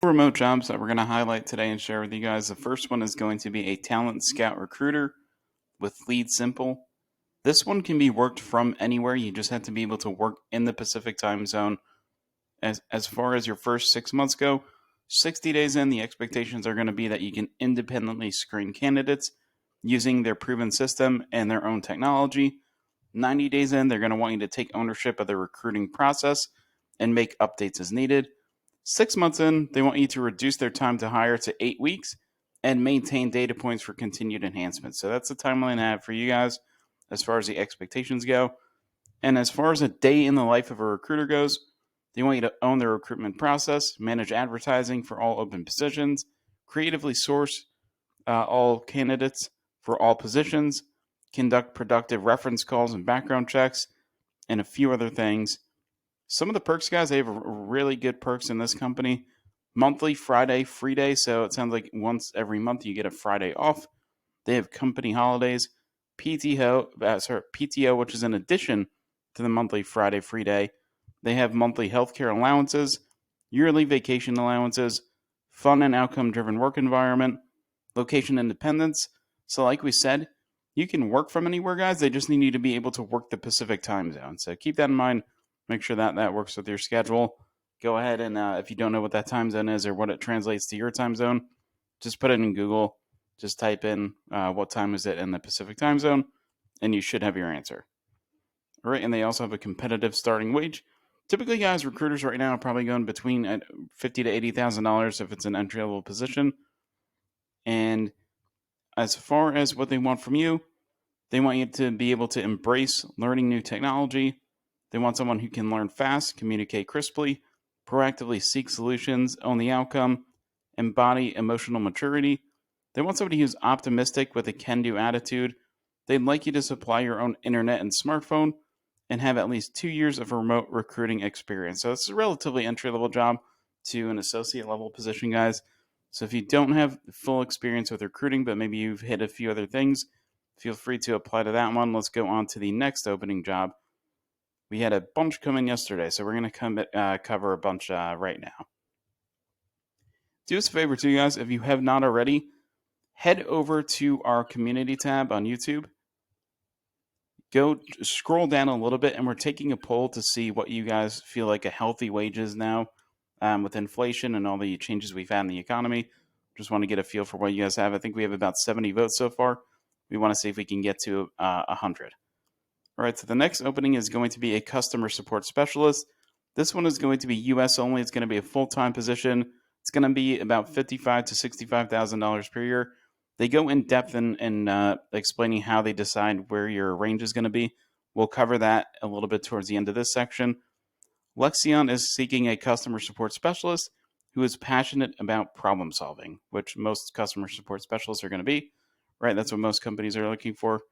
Remote jobs that we're going to highlight today and share with you guys. The first one is going to be a talent scout recruiter with Lead Simple. This one can be worked from anywhere. You just have to be able to work in the Pacific time zone. As far as your first 6 months go, 60 days in, the expectations are going to be that you can independently screen candidates using their proven system and their own technology. 90 days in, they're going to want you to take ownership of the recruiting process and make updates as needed. 6 months in, they want you to reduce their time to hire to 8 weeks and maintain data points for continued enhancement. So that's the timeline I have for you guys as far as the expectations go. And as far as a day in the life of a recruiter goes, they want you to own the recruitment process, manage advertising for all open positions, creatively source all candidates for all positions, conduct productive reference calls and background checks, and a few other things. Some of the perks, guys, they have really good perks in this company. Monthly Friday free day, so it sounds like once every month you get a Friday off. They have company holidays, PTO, which is in addition to the monthly Friday free day. They have monthly healthcare allowances, yearly vacation allowances, fun and outcome-driven work environment, location independence. So, like we said, you can work from anywhere, guys. They just need you to be able to work the Pacific time zone. So keep that in mind. Make sure that works with your schedule. Go ahead and if you don't know what that time zone is or what it translates to your time zone, just put it in Google. Just type in what time is it in the Pacific time zone, and you should have your answer. All right, and they also have a competitive starting wage. Typically, guys, recruiters right now are probably going between $50,000 to $80,000 if it's an entry level position. And as far as what they want from you, they want you to be able to embrace learning new technology. They want someone who can learn fast, communicate crisply, proactively seek solutions, own the outcome, embody emotional maturity. They want somebody who's optimistic with a can do attitude. They'd like you to supply your own internet and smartphone and have at least 2 years of remote recruiting experience. So it's a relatively entry level job to an associate level position, guys. So if you don't have full experience with recruiting, but maybe you've hit a few other things, feel free to apply to that one. Let's go on to the next opening job. We had a bunch come in yesterday, so we're going to cover a bunch right now. Do us a favor too, guys. If you have not already, head over to our community tab on YouTube. Go scroll down a little bit, and we're taking a poll to see what you guys feel like a healthy wage is now with inflation and all the changes we've had in the economy. Just want to get a feel for what you guys have. I think we have about 70 votes so far. We want to see if we can get to 100. All right, so the next opening is going to be a customer support specialist. This one is going to be U.S. only. It's going to be a full-time position. It's going to be about $55,000 to $65,000 per year. They go in depth in explaining how they decide where your range is going to be. We'll cover that a little bit towards the end of this section. Lexion is seeking a customer support specialist who is passionate about problem solving, which most customer support specialists are going to be, right? That's what most companies are looking for.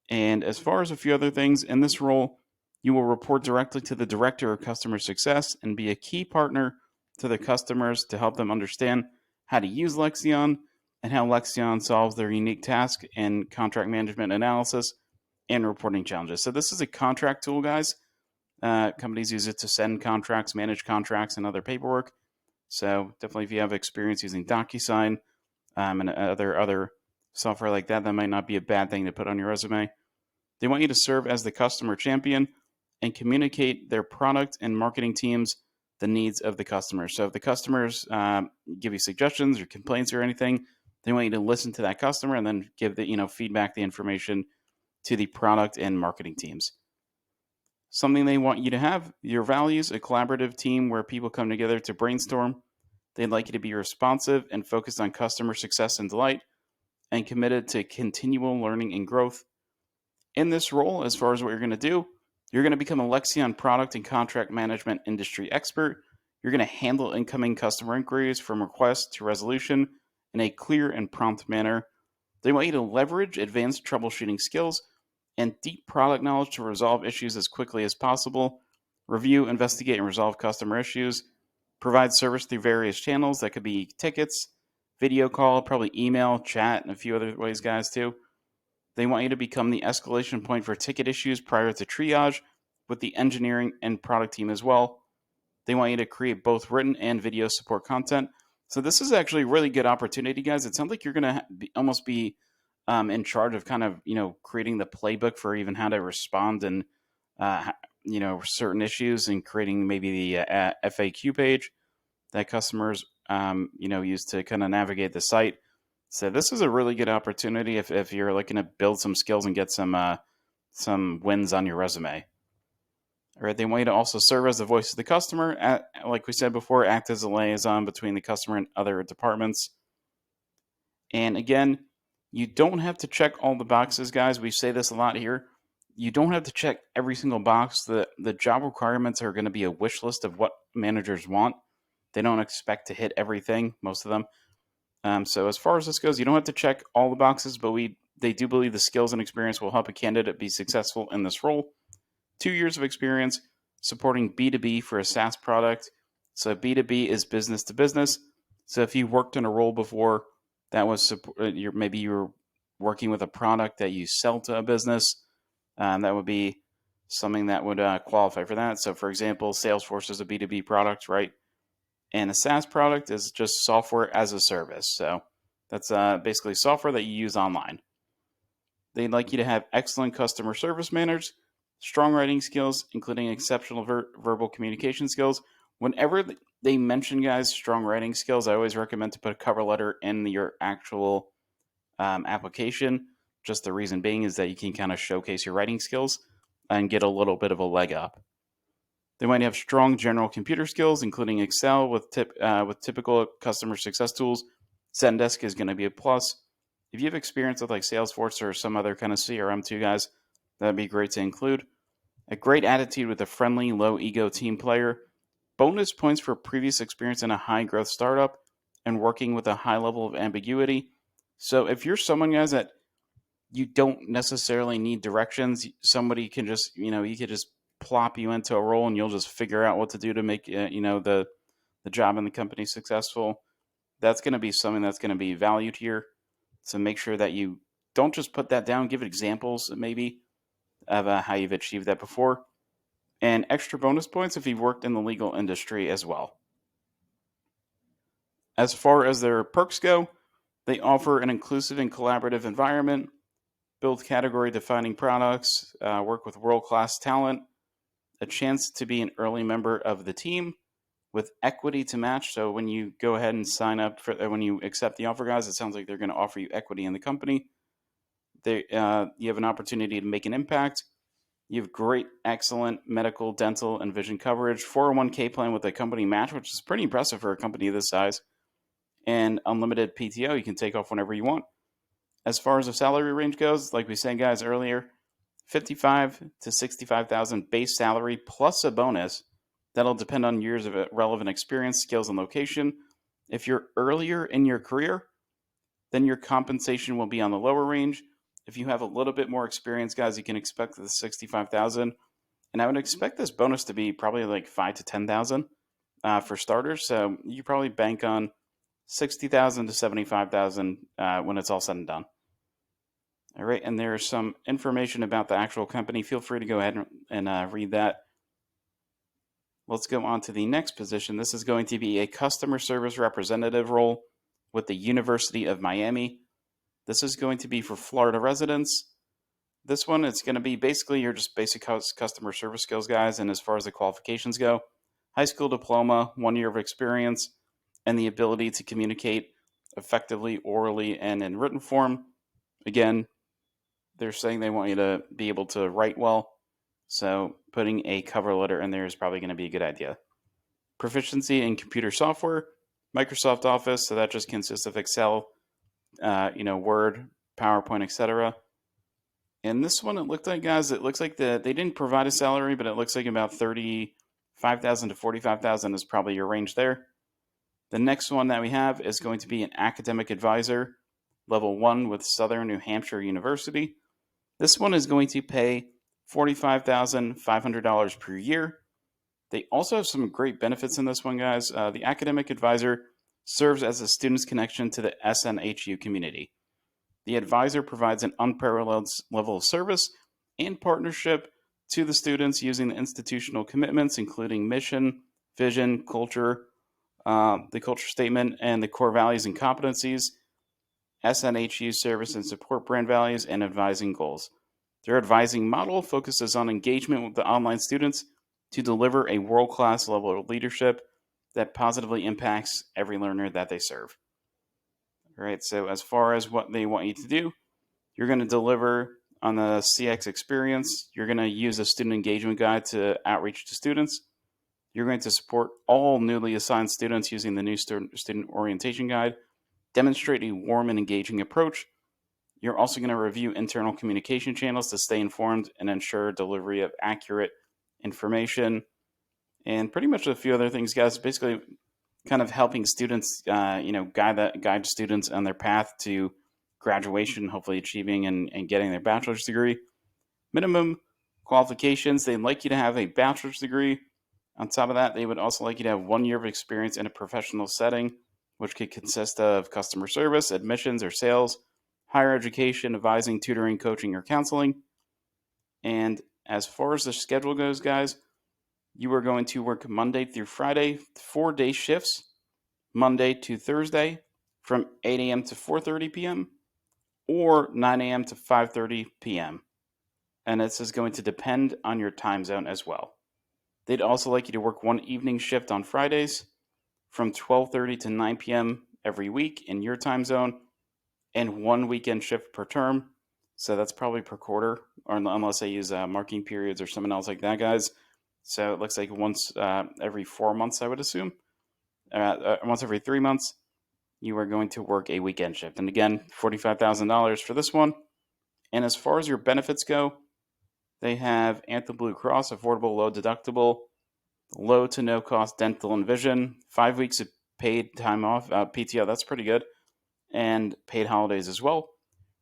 And as far as a few other things, in this role, you will report directly to the director of customer success and be a key partner to the customers to help them understand how to use Lexion and how Lexion solves their unique task in contract management analysis and reporting challenges. So this is a contract tool, guys. Companies use it to send contracts, manage contracts, and other paperwork. So definitely if you have experience using DocuSign and other software like that, that might not be a bad thing to put on your resume. They want you to serve as the customer champion and communicate their product and marketing teams the needs of the customers. So if the customers give you suggestions or complaints or anything, they want you to listen to that customer and then give the feedback, the information to the product and marketing teams. Something they want you to have, your values, a collaborative team where people come together to brainstorm. They'd like you to be responsive and focused on customer success and delight, and committed to continual learning and growth. In this role, as far as what you're going to do, you're going to become a Lexion product and contract management industry expert. You're going to handle incoming customer inquiries from request to resolution in a clear and prompt manner. They want you to leverage advanced troubleshooting skills and deep product knowledge to resolve issues as quickly as possible, review, investigate, and resolve customer issues, provide service through various channels. That could be tickets, video call, probably email, chat, and a few other ways, guys, too. They want you to become the escalation point for ticket issues prior to triage with the engineering and product team as well. They want you to create both written and video support content. So this is actually a really good opportunity, guys. It sounds like you're going to almost be in charge of kind of, creating the playbook for even how to respond and, certain issues, and creating maybe the FAQ page that customers, use to kind of navigate the site. So this is a really good opportunity if you're looking to build some skills and get some wins on your resume. All right, they want you to also serve as the voice of the customer. Like we said before, act as a liaison between the customer and other departments. And again, you don't have to check all the boxes, guys. We say this a lot here. You don't have to check every single box. The job requirements are going to be a wish list of what managers want. They don't expect to hit everything, most of them. So as far as this goes, you don't have to check all the boxes, but they do believe the skills and experience will help a candidate be successful in this role. 2 years of experience supporting B2B for a SaaS product. So B2B is business to business. So if you worked in a role before that was maybe you were working with a product that you sell to a business, that would be something that would qualify for that. So for example, Salesforce is a B2B product, right? And a SaaS product is just software as a service. So that's basically software that you use online. They'd like you to have excellent customer service manners, strong writing skills, including exceptional verbal communication skills. Whenever they mention, guys, strong writing skills, I always recommend to put a cover letter in your actual application. Just the reason being is that you can kind of showcase your writing skills and get a little bit of a leg up. They might have strong general computer skills, including Excel with typical customer success tools. Zendesk is going to be a plus. If you have experience with like Salesforce or some other kind of CRM too, guys, that'd be great to include. A great attitude with a friendly, low ego team player. Bonus points for previous experience in a high growth startup and working with a high level of ambiguity. So if you're someone, guys, that you don't necessarily need directions, somebody can just, you could just plop you into a role and you'll just figure out what to do to make, the job in the company successful. That's going to be something that's going to be valued here. So make sure that you don't just put that down. Give examples maybe of how you've achieved that before. And extra bonus points if you've worked in the legal industry as well. As far as their perks go, they offer an inclusive and collaborative environment, build category-defining products, work with world-class talent, a chance to be an early member of the team with equity to match. So when you go ahead and sign up when you accept the offer, guys, it sounds like they're going to offer you equity in the company. You have an opportunity to make an impact. You have great, excellent medical, dental, and vision coverage, 401k plan with a company match, which is pretty impressive for a company this size, and unlimited PTO. You can take off whenever you want. As far as the salary range goes, like we said, guys, earlier, 55 to 65,000 base salary plus a bonus. That'll depend on years of relevant experience, skills, and location. If you're earlier in your career, then your compensation will be on the lower range. If you have a little bit more experience, guys, you can expect the 65,000. And I would expect this bonus to be probably like 5 to 10,000 for starters. So you probably bank on 60,000 to 75,000 when it's all said and done. All right, and there's some information about the actual company. Feel free to go ahead and read that. Let's go on to the next position. This is going to be a customer service representative role with the University of Miami. This is going to be for Florida residents. This one, it's going to be basically your just basic customer service skills, guys. And as far as the qualifications go, high school diploma, 1 year of experience, and the ability to communicate effectively, orally, and in written form. Again, they're saying they want you to be able to write well. So putting a cover letter in there is probably going to be a good idea. Proficiency in computer software, Microsoft Office. So that just consists of Excel, Word, PowerPoint, etc. And this one, it looked like, guys, it looks like they didn't provide a salary, but it looks like about 35,000 to 45,000 is probably your range there. The next one that we have is going to be an academic advisor, level 1 with Southern New Hampshire University. This one is going to pay $45,500 per year. They also have some great benefits in this one, guys. The academic advisor serves as a student's connection to the SNHU community. The advisor provides an unparalleled level of service and partnership to the students using the institutional commitments, including mission, vision, culture, the culture statement, and the core values and competencies, SNHU service and support brand values, and advising goals. Their advising model focuses on engagement with the online students to deliver a world class level of leadership that positively impacts every learner that they serve. All right, so as far as what they want you to do, you're going to deliver on the CX experience. You're going to use a student engagement guide to outreach to students. You're going to support all newly assigned students using the new student orientation guide, demonstrate a warm and engaging approach. You're also going to review internal communication channels to stay informed and ensure delivery of accurate information, and pretty much a few other things, guys. Basically, kind of helping students, guide students on their path to graduation, hopefully achieving and getting their bachelor's degree. Minimum qualifications: they'd like you to have a bachelor's degree. On top of that, they would also like you to have 1 year of experience in a professional setting, which could consist of customer service, admissions, or sales, higher education, advising, tutoring, coaching, or counseling. And as far as the schedule goes, guys, you are going to work Monday through Friday, 4-day shifts, Monday to Thursday, from 8 a.m. to 4:30 p.m. or 9 a.m. to 5:30 p.m. And this is going to depend on your time zone as well. They'd also like you to work one evening shift on Fridays from 12:30 to 9 p.m. every week in your time zone, and one weekend shift per term. So that's probably per quarter, or unless they use marking periods or something else like that, guys. So it looks like once every 4 months, I would assume. Once every 3 months, you are going to work a weekend shift. And again, $45,000 for this one. And as far as your benefits go, they have Anthem Blue Cross, affordable, low deductible, low to no cost dental and vision, 5 weeks of paid time off, PTO, that's pretty good, and paid holidays as well.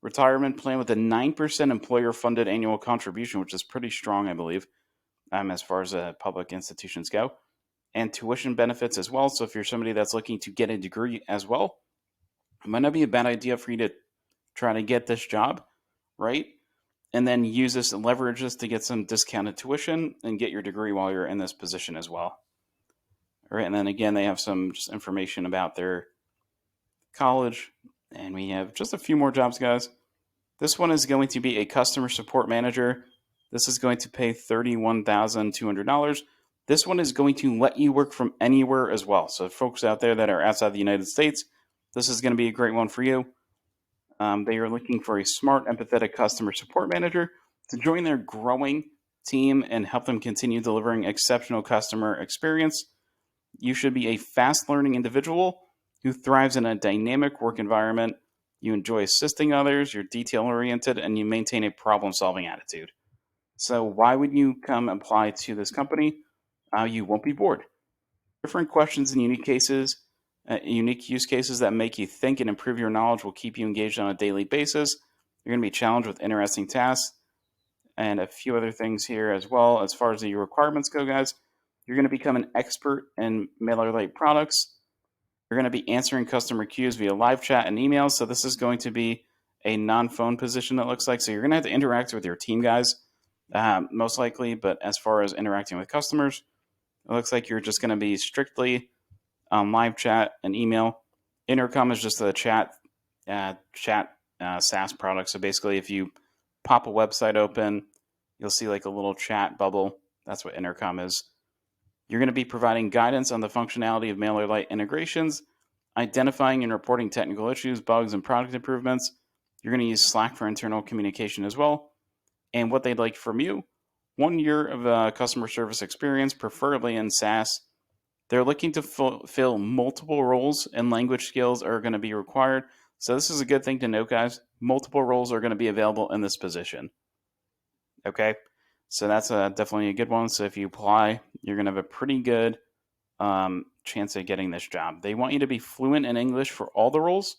Retirement plan with a 9% employer funded annual contribution, which is pretty strong, I believe, as far as public institutions go. And tuition benefits as well. So if you're somebody that's looking to get a degree as well, it might not be a bad idea for you to try to get this job, right? And then use this and leverage this to get some discounted tuition and get your degree while you're in this position as well. All right, and then again, they have some just information about their college. And we have just a few more jobs, guys. This one is going to be a customer support manager. This is going to pay $31,200. This one is going to let you work from anywhere as well. So folks out there that are outside the United States, this is going to be a great one for you. They are looking for a smart, empathetic customer support manager to join their growing team and help them continue delivering exceptional customer experience. You should be a fast-learning individual who thrives in a dynamic work environment. You enjoy assisting others, you're detail-oriented, and you maintain a problem-solving attitude. So why would you come apply to this company? You won't be bored. Different questions and unique use cases that make you think and improve your knowledge will keep you engaged on a daily basis. You're going to be challenged with interesting tasks and a few other things here as well. As far as the requirements go, guys, you're going to become an expert in MailerLite products. You're going to be answering customer queues via live chat and emails. So this is going to be a non-phone position, it looks like. So you're going to have to interact with your team, guys, most likely. But as far as interacting with customers, it looks like you're just going to be strictly on live chat and email. Intercom is just a chat SaaS product. So basically, if you pop a website open, you'll see like a little chat bubble. That's what Intercom is. You're going to be providing guidance on the functionality of MailerLite integrations, identifying and reporting technical issues, bugs, and product improvements. You're going to use Slack for internal communication as well. And what they'd like from you, 1 year of customer service experience, preferably in SaaS. They're looking to fill multiple roles, and language skills are going to be required. So this is a good thing to note, guys. Multiple roles are going to be available in this position. Okay? So that's definitely a good one. So if you apply, you're going to have a pretty good chance of getting this job. They want you to be fluent in English for all the roles.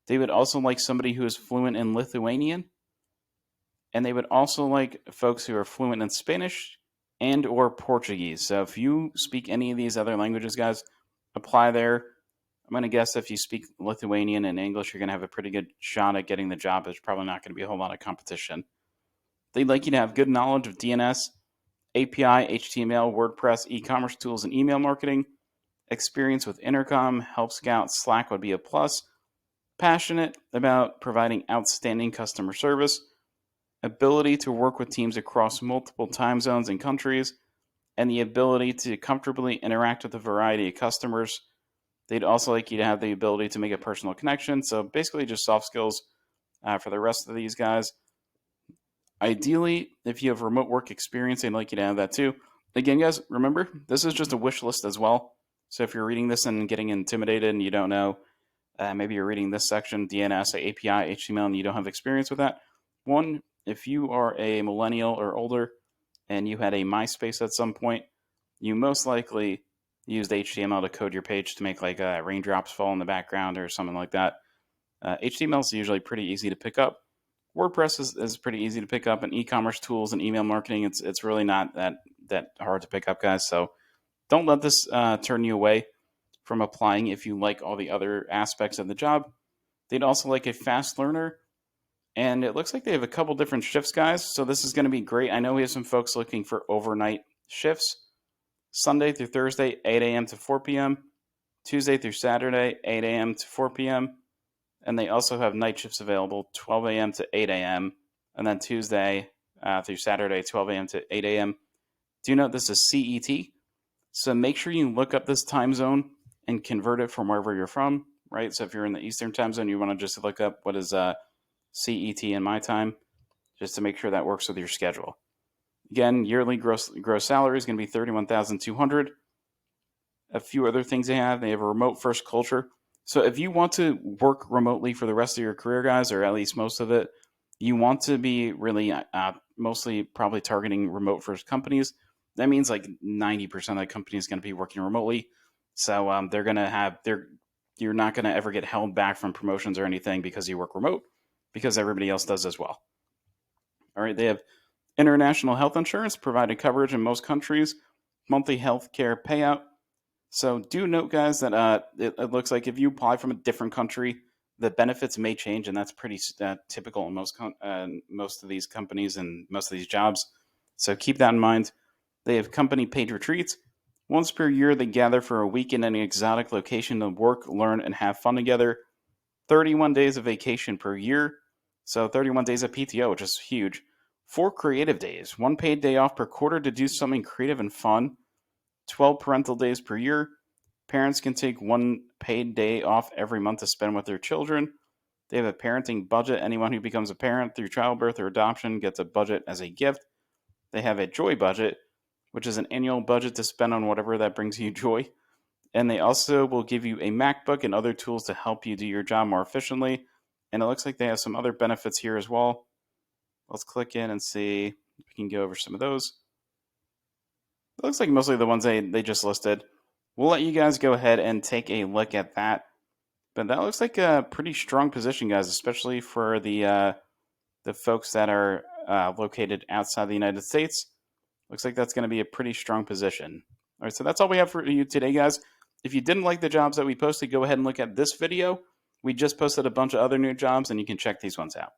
They would also like somebody who is fluent in Lithuanian. And they would also like folks who are fluent in Spanish and or Portuguese. So if you speak any of these other languages, guys, apply there. I'm going to guess if you speak Lithuanian and English, you're going to have a pretty good shot at getting the job. There's probably not going to be a whole lot of competition. They'd like you to have good knowledge of DNS API, HTML, WordPress, e-commerce tools, and email marketing. Experience with Intercom, Help Scout, Slack would be a plus. Passionate about providing outstanding customer service. Ability to work with teams across multiple time zones and countries, and the ability to comfortably interact with a variety of customers. They'd also like you to have the ability to make a personal connection. So basically, just soft skills for the rest of these guys. Ideally, if you have remote work experience, they'd like you to have that too. Again, guys, remember, this is just a wish list as well. So if you're reading this and getting intimidated and you don't know, maybe you're reading this section, DNS, API, HTML, and you don't have experience with that. One, if you are a millennial or older and you had a MySpace at some point, you most likely used HTML to code your page to make like raindrops fall in the background or something like that. HTML is usually pretty easy to pick up. WordPress is pretty easy to pick up, and e-commerce tools and email marketing, it's really not that hard to pick up, guys. So don't let this turn you away from applying if you like all the other aspects of the job. They'd also like a fast learner, and it looks like they have a couple different shifts, guys. So this is going to be great. I know we have some folks looking for overnight shifts. Sunday through Thursday, 8 a.m. to 4 p.m. Tuesday through Saturday, 8 a.m. to 4 p.m. And they also have night shifts available, 12 a.m. to 8 a.m. And then Tuesday through Saturday, 12 a.m. to 8 a.m. Do note this is CET. So make sure you look up this time zone and convert it from wherever you're from, right? So if you're in the Eastern time zone, you want to just look up what is CET in my time, just to make sure that works with your schedule. Again, yearly gross salary is going to be $31,200. A few other things they have a remote first culture. So if you want to work remotely for the rest of your career, guys, or at least most of it, you want to be really mostly probably targeting remote first companies. That means like 90% of the company is going to be working remotely. So they're going to have you're not going to ever get held back from promotions or anything because you work remote, because everybody else does as well. All right, they have international health insurance, provided coverage in most countries, monthly health care payout. So do note, guys, that it looks like if you apply from a different country, the benefits may change, and that's pretty typical in most of these companies and most of these jobs. So keep that in mind. They have company paid retreats. Once per year, they gather for a week in an exotic location to work, learn, and have fun together. 31 days of vacation per year. So 31 days of PTO, which is huge. 4 creative days, 1 paid day off per quarter to do something creative and fun. 12 parental days per year. Parents can take 1 paid day off every month to spend with their children. They have a parenting budget. Anyone who becomes a parent through childbirth or adoption gets a budget as a gift. They have a joy budget, which is an annual budget to spend on whatever that brings you joy. And they also will give you a MacBook and other tools to help you do your job more efficiently. And it looks like they have some other benefits here as well. Let's click in and see if we can go over some of those. It looks like mostly the ones they just listed. We'll let you guys go ahead and take a look at that. But that looks like a pretty strong position, guys, especially for the folks that are located outside the United States. Looks like that's going to be a pretty strong position. All right, so that's all we have for you today, guys. If you didn't like the jobs that we posted, go ahead and look at this video. We just posted a bunch of other new jobs, and you can check these ones out.